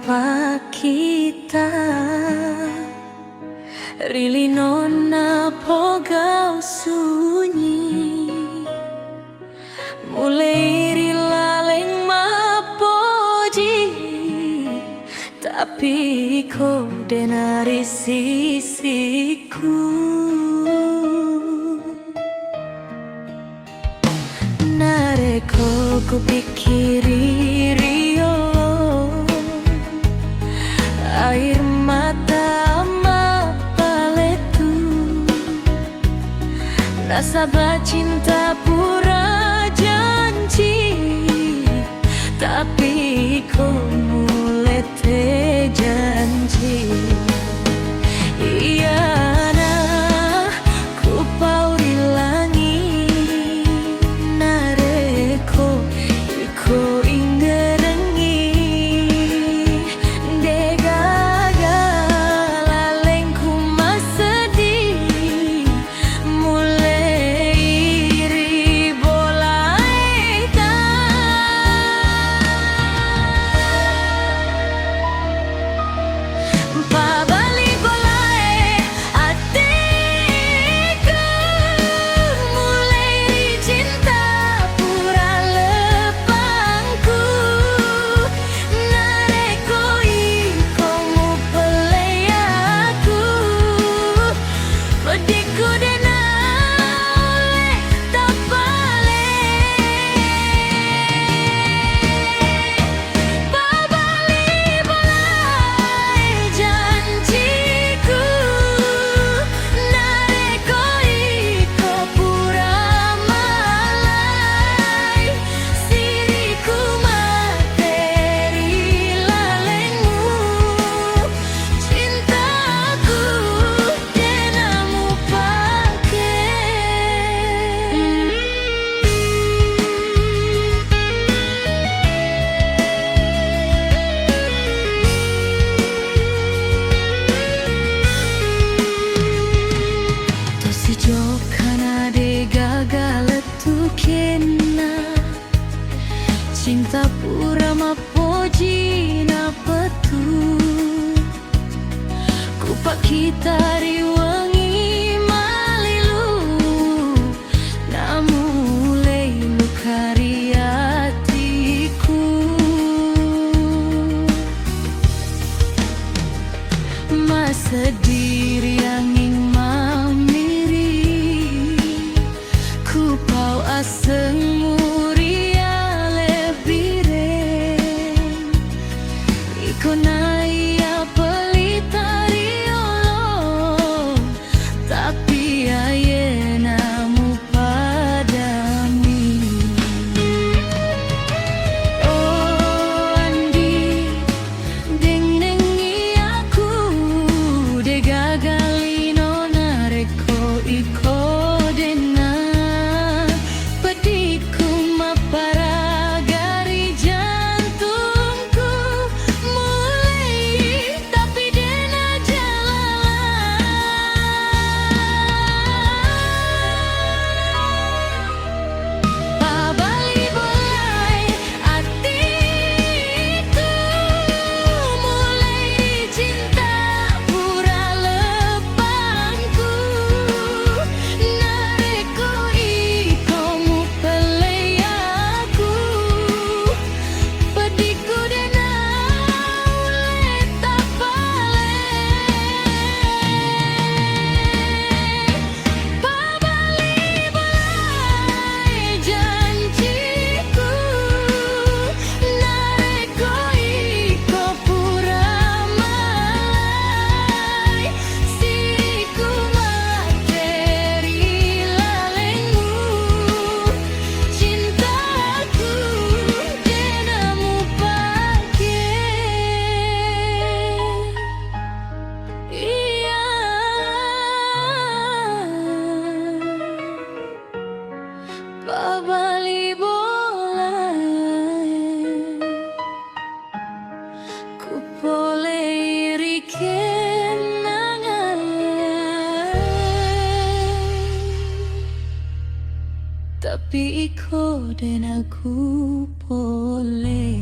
pakita Rili nona pogau sunyi Mulai rilaleng mapoji Tapi kau denari sisiku Nareko ku pikiri rio Air mata mapaletu Nasabah cinta pura janji Tapi kau mulai te janji Iya nah ku pauri langi Nareko iko inggerengi Degaga lalengku masedi Mulai iri bolai Pabali bolai hatiku Mulai cinta pura lepangku Nareko ikomu peleyaku Pediku dena oleh tapale Pabali bolai janjiku Nareko iko pura malai Siriku materi lalengmu Cintaku denamu Tosi jokana de gagal tu kena Cinta pura mapoji na petu Kupak kita riwangi malilu Namulai lukari hatiku Masa diri angin mamiri Ku pau aseng muria lebire Iko naya pelita riolo Tapi ayenamu padami Oh Andi deng dengi aku De gagalino nareko iko dena Pediku mapara gari jantungku Mulai tapi dena jalan Pabali bolai hatiku Mulai cinta pura lepangku Nareko ikomu peleyaku Pediku dena oleh tapale Pabali bolai janjiku Nareko iko pura malai Siriku materi lalengmu Cintaku denamu Iya Pabali bolai Ku boleh iri kenangan Tapi iko dan aku boleh